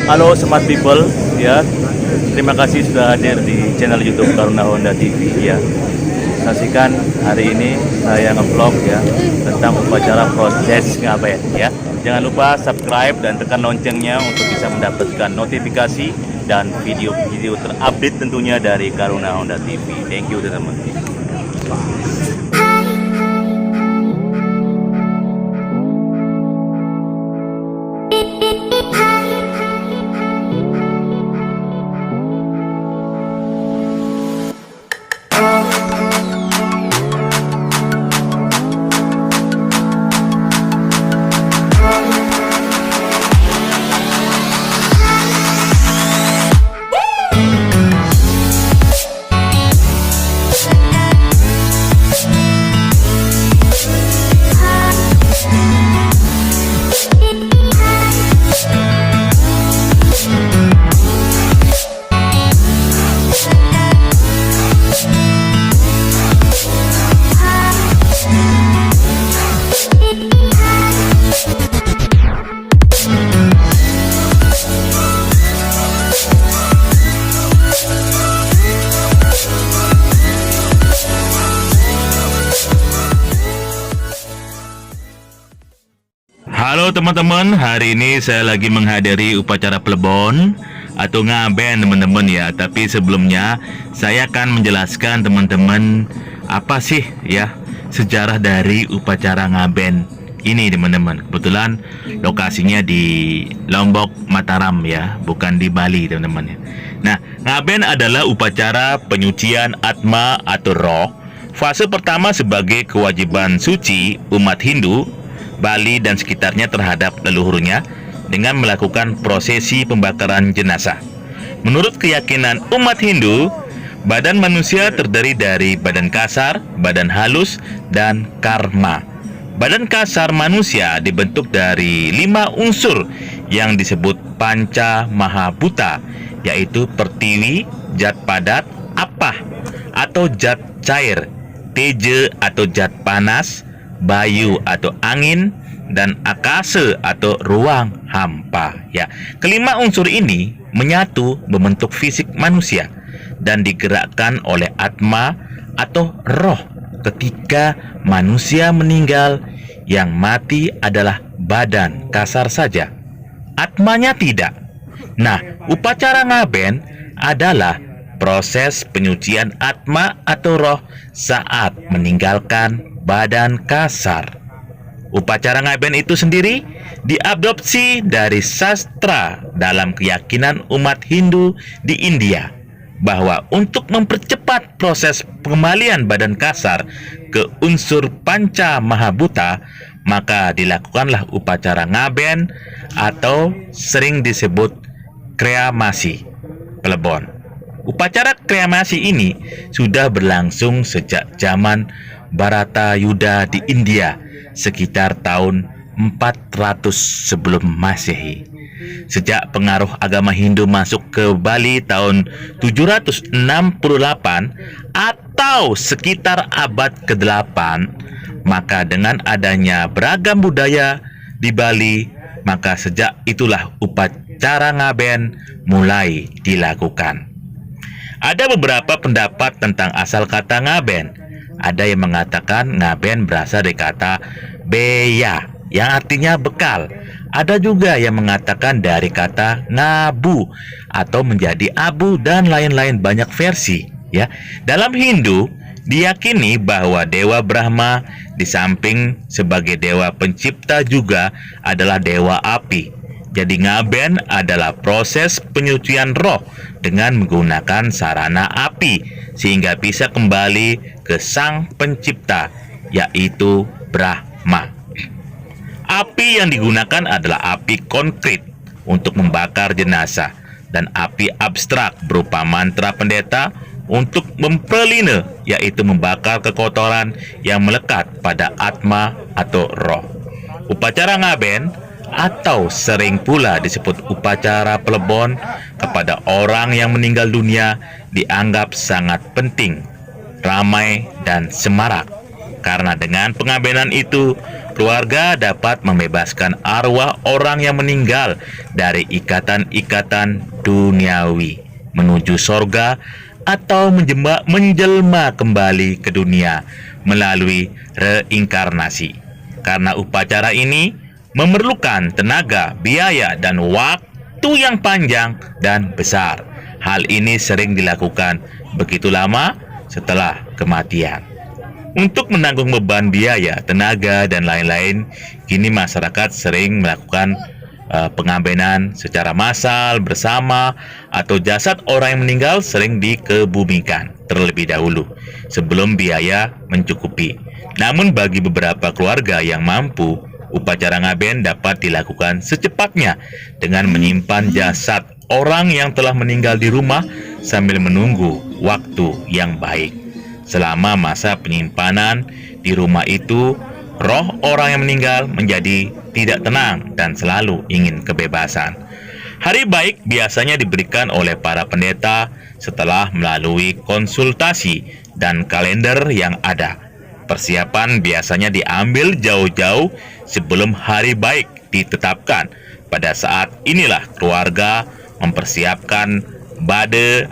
Halo smart people ya. Terima kasih sudah hadir di channel YouTube Taruna Honda TV ya. Saksikan hari ini saya nge-vlog ya tentang upacara proses ngaben ya. Jangan lupa subscribe dan tekan loncengnya untuk bisa mendapatkan notifikasi dan video-video terupdate tentunya dari Taruna Honda TV. Thank you teman-teman. Halo teman-teman, hari ini saya lagi menghadiri upacara plebon atau ngaben teman-teman ya. Tapi sebelumnya saya akan menjelaskan teman-teman apa sih ya sejarah dari upacara ngaben ini teman-teman. Kebetulan lokasinya di Lombok, Mataram ya, bukan di Bali teman-teman ya. Nah, ngaben adalah upacara penyucian atma atau roh. Fase pertama sebagai kewajiban suci umat Hindu Bali dan sekitarnya terhadap leluhurnya dengan melakukan prosesi pembakaran jenazah. Menurut keyakinan umat Hindu, badan manusia terdiri dari badan kasar, badan halus, dan karma. Badan kasar manusia dibentuk dari 5 unsur yang disebut panca mahabhuta, yaitu pertiwi, zat padat, apah atau zat cair, teja atau zat panas, bayu atau angin, dan akase atau ruang hampa ya. Kelima unsur ini menyatu membentuk fisik manusia dan digerakkan oleh atma atau roh ketika manusia meninggal. Yang mati adalah badan kasar saja, atmanya tidak. Nah, upacara ngaben adalah proses penyucian atma atau roh saat meninggalkan badan kasar. Upacara ngaben itu sendiri diadopsi dari sastra dalam keyakinan umat Hindu di India bahwa untuk mempercepat proses pengembalian badan kasar ke unsur panca mahabhuta, maka dilakukanlah upacara ngaben atau sering disebut kremasi plebon. Upacara kremasi ini sudah berlangsung sejak zaman Bharatayuda di India sekitar tahun 400 sebelum Masehi. Sejak pengaruh agama Hindu masuk ke Bali tahun 768 atau sekitar abad ke-8, maka dengan adanya beragam budaya di Bali, maka sejak itulah upacara ngaben mulai dilakukan. Ada beberapa pendapat tentang asal kata ngaben. Ada yang mengatakan ngaben berasal dari kata beya yang artinya bekal. Ada juga yang mengatakan dari kata ngabu atau menjadi abu dan lain-lain banyak versi ya. Dalam Hindu diyakini bahwa Dewa Brahma di samping sebagai dewa pencipta juga adalah dewa api. Jadi ngaben adalah proses penyucian roh dengan menggunakan sarana api sehingga bisa kembali ke sang pencipta, yaitu Brahma. Api yang digunakan adalah api konkret untuk membakar jenazah dan api abstrak berupa mantra pendeta untuk mempelina, yaitu membakar kekotoran yang melekat pada atma atau roh. Upacara ngaben atau sering pula disebut upacara plebon kepada orang yang meninggal dunia dianggap sangat penting, ramai, dan semarak. Karena dengan pengabenan itu, keluarga dapat membebaskan arwah orang yang meninggal dari ikatan-ikatan duniawi menuju sorga atau menjelma kembali ke dunia melalui reinkarnasi. Karena upacara ini memerlukan tenaga, biaya, dan waktu yang panjang dan besar. Hal ini sering dilakukan begitu lama setelah kematian. Untuk menanggung beban biaya, tenaga, dan lain-lain, kini masyarakat sering melakukan pengabenan secara massal bersama, atau jasad orang yang meninggal sering dikebumikan terlebih dahulu sebelum biaya mencukupi. Namun bagi beberapa keluarga yang mampu, upacara ngaben dapat dilakukan secepatnya dengan menyimpan jasad orang yang telah meninggal di rumah sambil menunggu waktu yang baik. Selama masa penyimpanan di rumah itu, roh orang yang meninggal menjadi tidak tenang dan selalu ingin kebebasan. Hari baik biasanya diberikan oleh para pendeta setelah melalui konsultasi dan kalender yang ada. Persiapan biasanya diambil jauh-jauh sebelum hari baik ditetapkan. Pada saat inilah keluarga mempersiapkan bade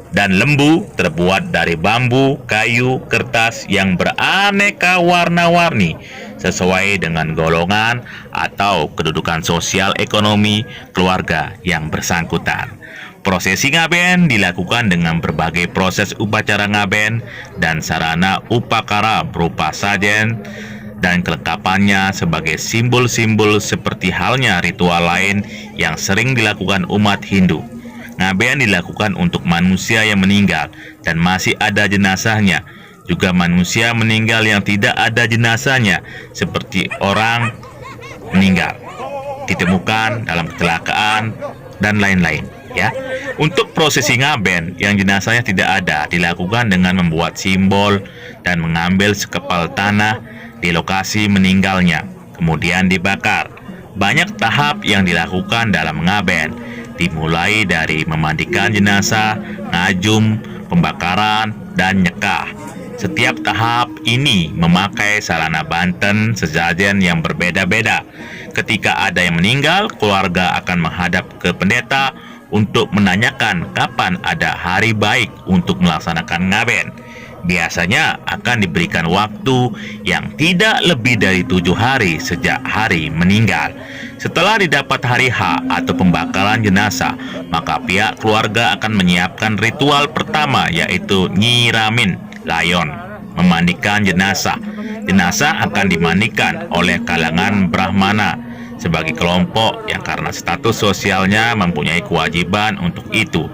dan lembu terbuat dari bambu, kayu, kertas yang beraneka warna-warni sesuai dengan golongan atau kedudukan sosial ekonomi keluarga yang bersangkutan. Prosesi ngaben dilakukan dengan berbagai proses upacara ngaben dan sarana upakara berupa sajen dan kelengkapannya sebagai simbol-simbol seperti halnya ritual lain yang sering dilakukan umat Hindu. Ngaben dilakukan untuk manusia yang meninggal dan masih ada jenazahnya, juga manusia meninggal yang tidak ada jenazahnya, seperti orang meninggal ditemukan dalam kecelakaan dan lain-lain. Ya, untuk prosesi ngaben yang jenazahnya tidak ada dilakukan dengan membuat simbol dan mengambil sekepal tanah di lokasi meninggalnya, kemudian dibakar. Banyak tahap yang dilakukan dalam ngaben, dimulai dari memandikan jenazah, ngajum, pembakaran, dan nyekah. Setiap tahap ini memakai sarana banten sesajen yang berbeda-beda. Ketika ada yang meninggal, keluarga akan menghadap ke pendeta untuk menanyakan kapan ada hari baik untuk melaksanakan ngaben. Biasanya akan diberikan waktu yang tidak lebih dari 7 hari sejak hari meninggal. Setelah didapat hari H atau pembakaran jenazah, maka pihak keluarga akan menyiapkan ritual pertama, yaitu nyiramin layon, memandikan jenazah. Jenazah akan dimandikan oleh kalangan Brahmana sebagai kelompok yang karena status sosialnya mempunyai kewajiban untuk itu.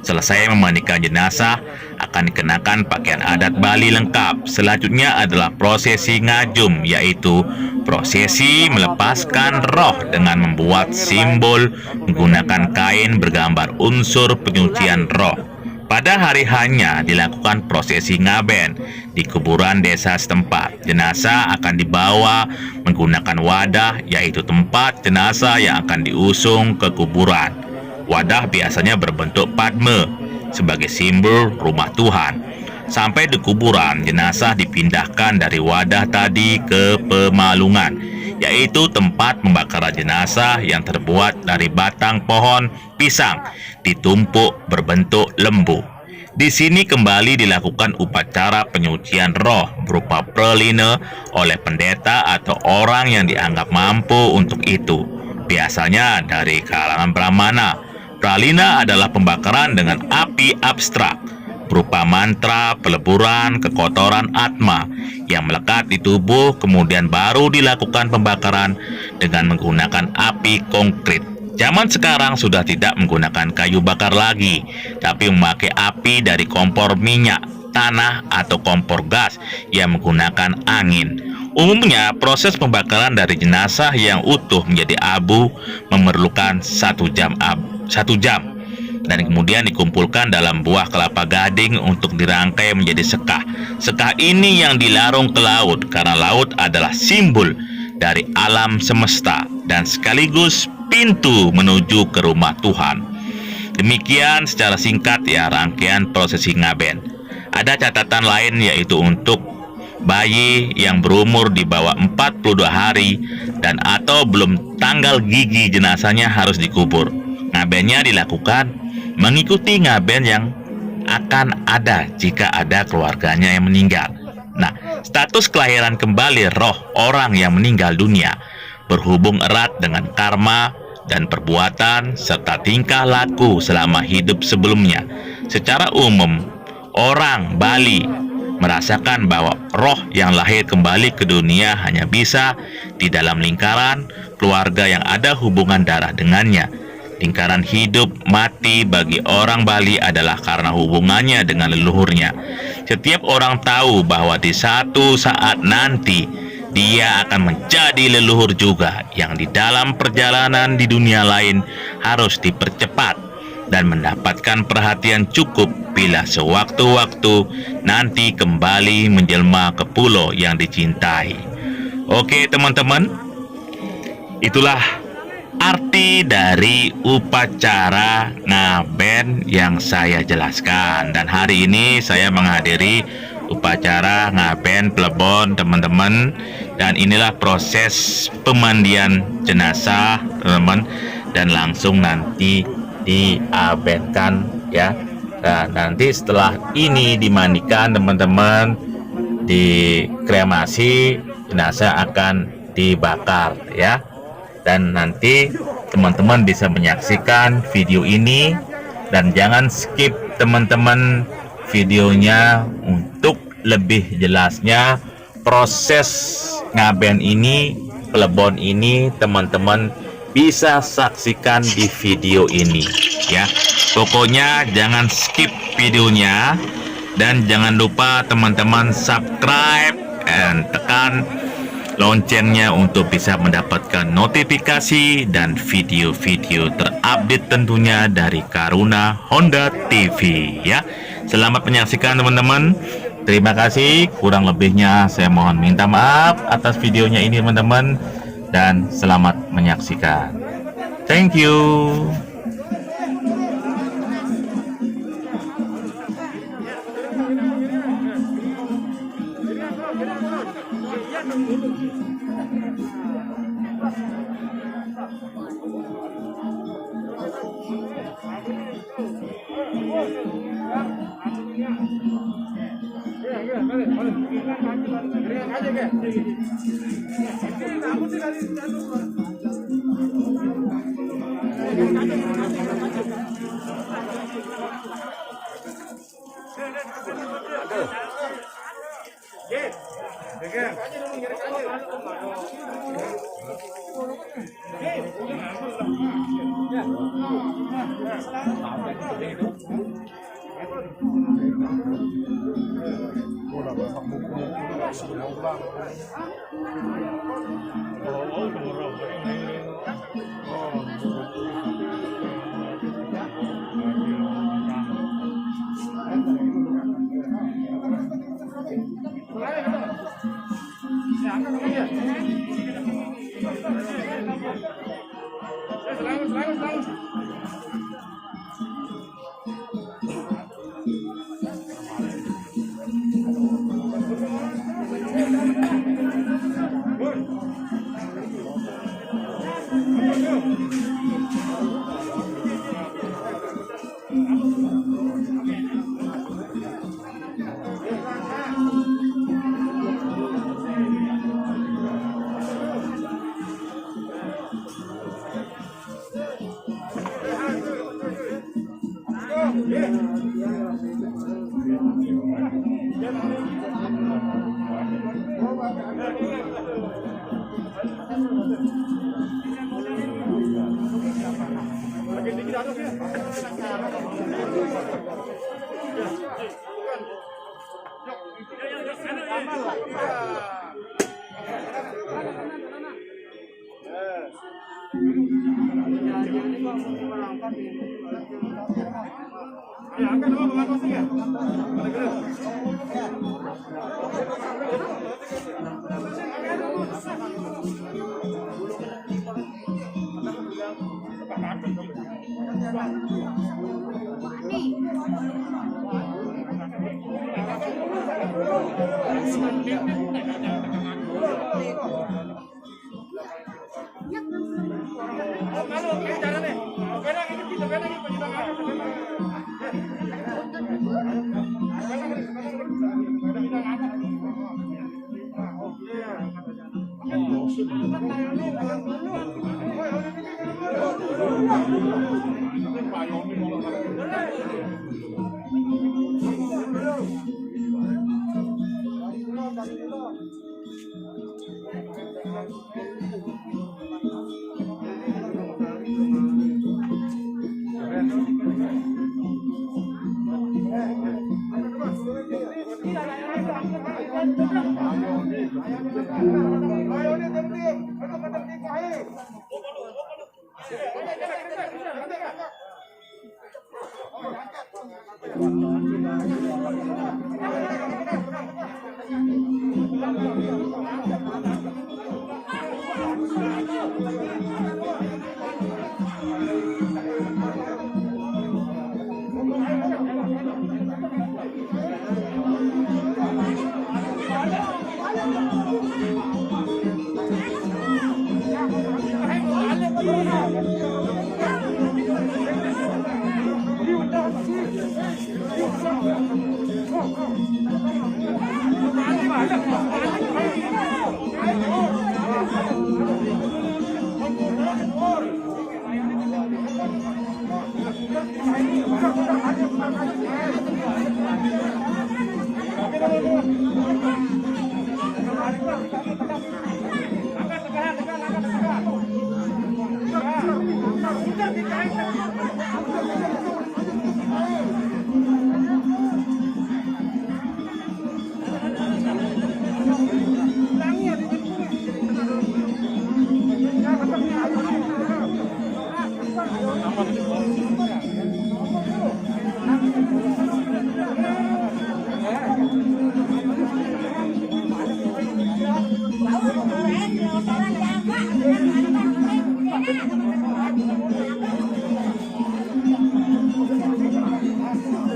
Selesai memandikan jenazah, akan dikenakan pakaian adat Bali lengkap. Selanjutnya adalah prosesi ngajum, yaitu prosesi melepaskan roh dengan membuat simbol menggunakan kain bergambar unsur penyucian roh. Pada hari hanya dilakukan prosesi ngaben di kuburan desa setempat. Jenazah akan dibawa menggunakan wadah, yaitu tempat jenazah yang akan diusung ke kuburan. Wadah biasanya berbentuk padme sebagai simbol rumah Tuhan. Sampai di kuburan, jenazah dipindahkan dari wadah tadi ke pemalungan, yaitu tempat pembakaran jenazah yang terbuat dari batang pohon pisang ditumpuk berbentuk lembu. Di sini kembali dilakukan upacara penyucian roh berupa pralina oleh pendeta atau orang yang dianggap mampu untuk itu, biasanya dari kalangan Brahmana. Pralina adalah pembakaran dengan api abstrak berupa mantra peleburan kekotoran atma yang melekat di tubuh, kemudian baru dilakukan pembakaran dengan menggunakan api konkret. Zaman sekarang sudah tidak menggunakan kayu bakar lagi, tapi memakai api dari kompor minyak, tanah, atau kompor gas yang menggunakan angin. Umumnya, proses pembakaran dari jenazah yang utuh menjadi abu memerlukan 1 jam dan kemudian dikumpulkan dalam buah kelapa gading untuk dirangkai menjadi sekah. Sekah ini yang dilarung ke laut karena laut adalah simbol dari alam semesta dan sekaligus pintu menuju ke rumah Tuhan. Demikian secara singkat ya rangkaian prosesi ngaben. Ada catatan lain yaitu untuk bayi yang berumur di bawah 42 hari dan atau belum tanggal gigi jenazahnya harus dikubur. Ngabennya dilakukan mengikuti ngaben yang akan ada jika ada keluarganya yang meninggal. Nah, status kelahiran kembali roh orang yang meninggal dunia berhubung erat dengan karma dan perbuatan serta tingkah laku selama hidup sebelumnya. Secara umum, orang Bali merasakan bahwa roh yang lahir kembali ke dunia hanya bisa di dalam lingkaran keluarga yang ada hubungan darah dengannya. Lingkaran hidup mati bagi orang Bali adalah karena hubungannya dengan leluhurnya. Setiap orang tahu bahwa di satu saat nanti dia akan menjadi leluhur juga yang di dalam perjalanan di dunia lain harus dipercepat dan mendapatkan perhatian cukup bila sewaktu-waktu nanti kembali menjelma ke pulau yang dicintai. Oke teman-teman, itulah arti dari upacara ngaben yang saya jelaskan. Dan hari ini saya menghadiri upacara ngaben Plebon teman-teman. Dan inilah proses pemandian jenazah teman-teman. Dan langsung nanti diabenkan ya. Nah, nanti setelah ini dimandikan teman-teman, dikremasi, jenazah akan dibakar ya. Dan nanti teman-teman bisa menyaksikan video ini dan jangan skip teman-teman videonya untuk lebih jelasnya proses ngaben ini, Plebon ini teman-teman bisa saksikan di video ini ya. Pokoknya jangan skip videonya dan jangan lupa teman-teman subscribe dan tekan loncengnya untuk bisa mendapatkan notifikasi dan video-video terupdate tentunya dari Karuna Honda TV ya. Selamat menyaksikan teman-teman. Terima kasih, kurang lebihnya saya mohon minta maaf atas videonya ini teman-teman, dan selamat menyaksikan. Thank you.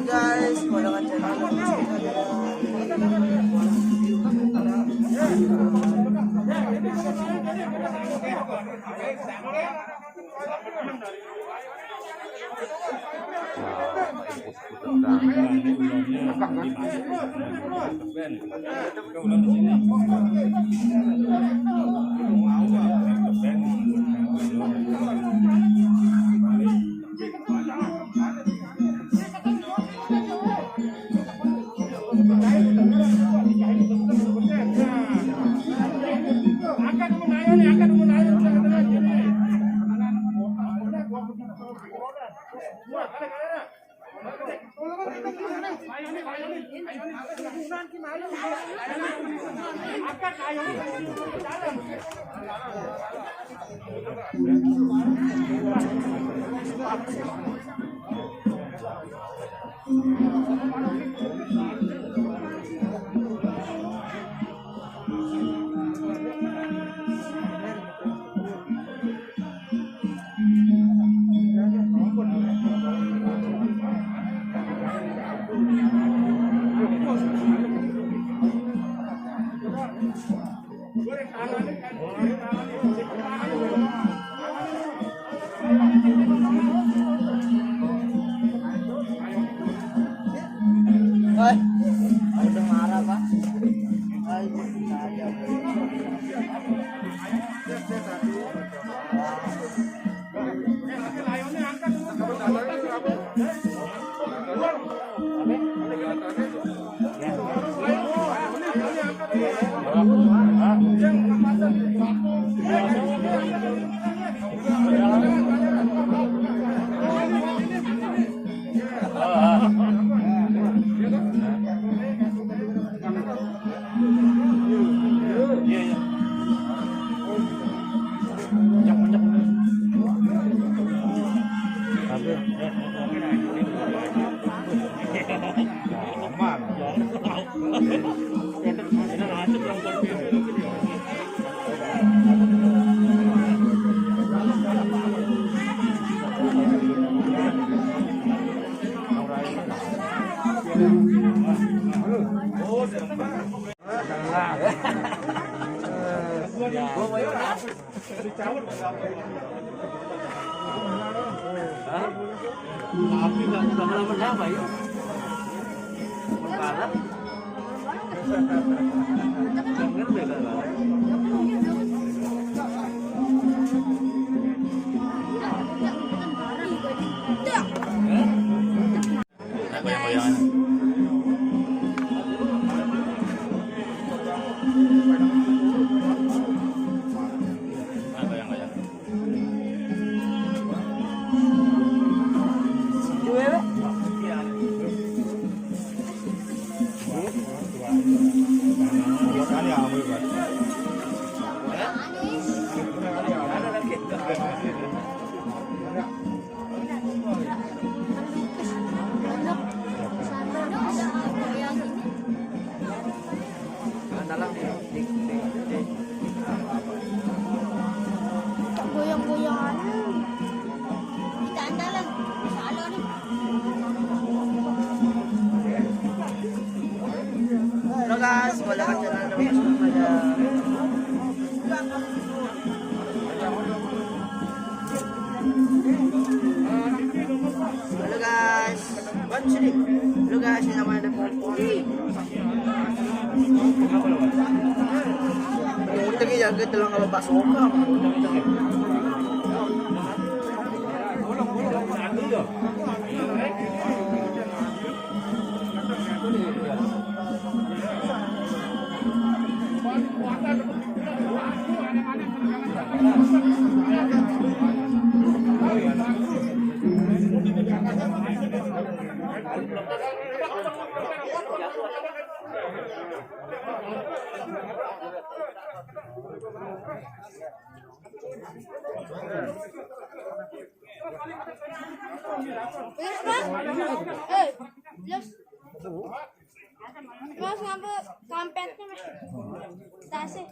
Guys, walang Ay, udah marah pak. Ay, Tapi nggak lama apa ya? Kalah. Dengar beda lah. Goyang-goyangan. Goyang-goyang. Goyang-goyangan. Kita andalan. Salah nih. Halo guys, balik ka channel ng Mas Maya. Halo guys. What's it? Halo guys, ini naman ada pohon. Yung lagi jaga dalang kalau bakso ka. Los. Mas ngapa kampetnya mas? Tasnya.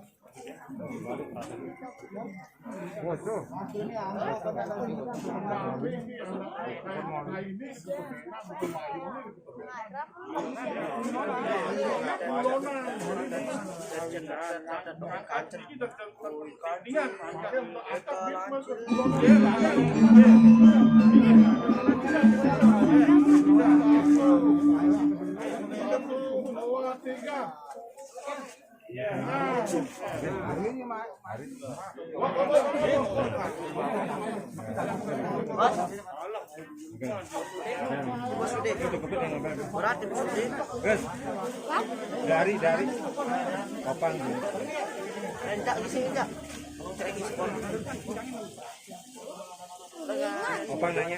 Dari kapan? Enggak di sini enggak. Kapan nanya?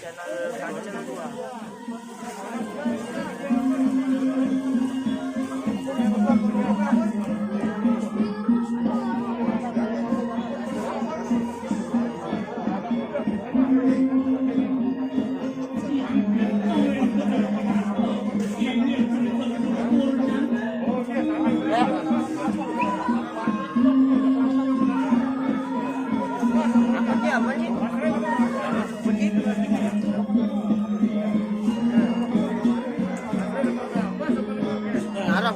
Apa sih? Ngarap.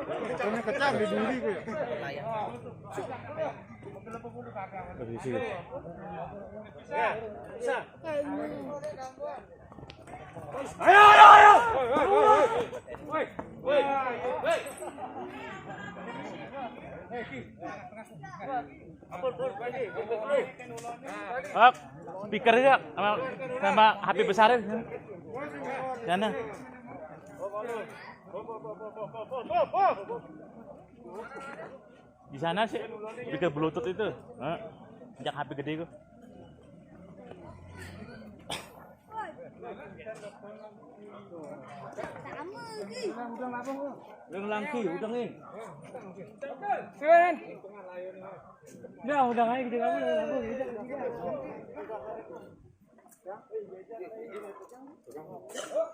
Motornya kecang di duri gue. Berisi. Ayo, ayo, ayo. Woi, woi, woi. Speaker ya sama HP besarin. Sana. Di sana sih speaker Bluetooth itu. Ajak HP gede itu. Udang langki, udang nih. Keren. Udah, udang aja gede kamu.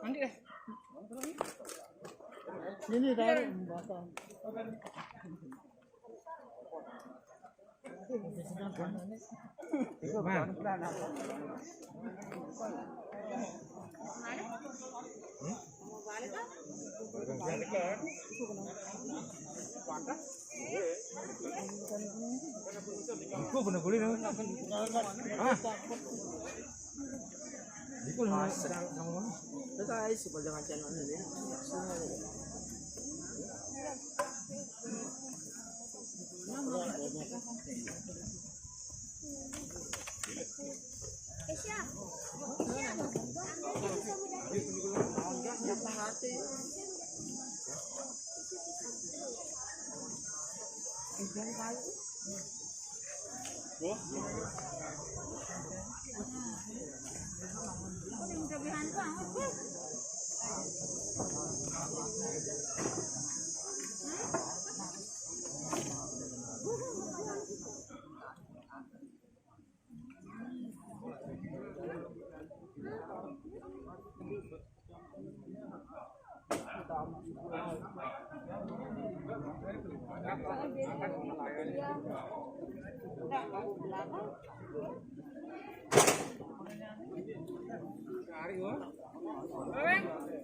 Nanti deh. Ini taruh batang. Iku bener guli nih. Ah. Iku mas. Ito guys, super jangan channel ini.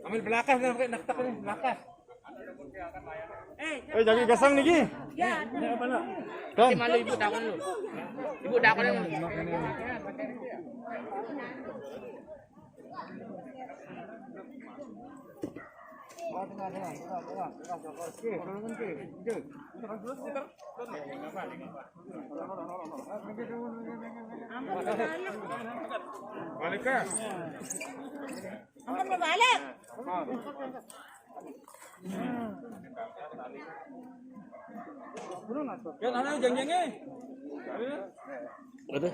Ambil belakang kan pakai naktak ini, belakang. Jangan gasang nih, Gi. Ya, Kan. Malu ibu takon lu. Ibu takon lu. Balik ke. akan berbalik. Kan ana jangjangnya. Ada.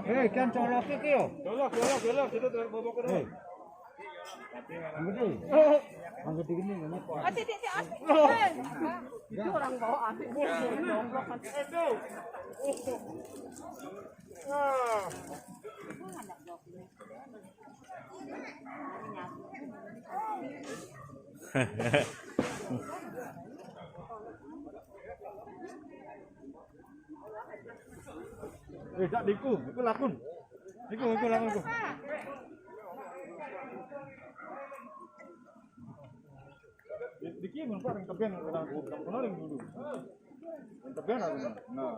Hei, kan colok ke yo. Colok, itu bobok ke. Hei. Angkat gini enggak? Oh, titik asik. Itu orang bawa asik. Tak diku lakun. Diku lakun. Diki mun parang tabian orang kuno ring dulu. Tabian aku. Nah.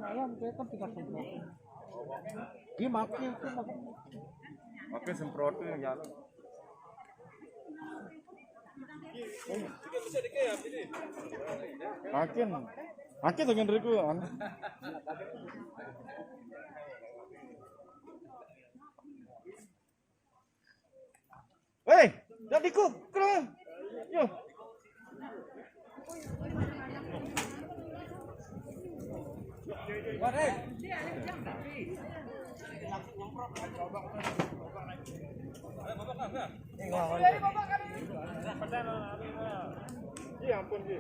Ayam kan 3 semprot. Dia makin itu makin semprotnya jalan. Makin dengan diriku. Hei, jadiku, keren. Yo. Iya ampun, Ji.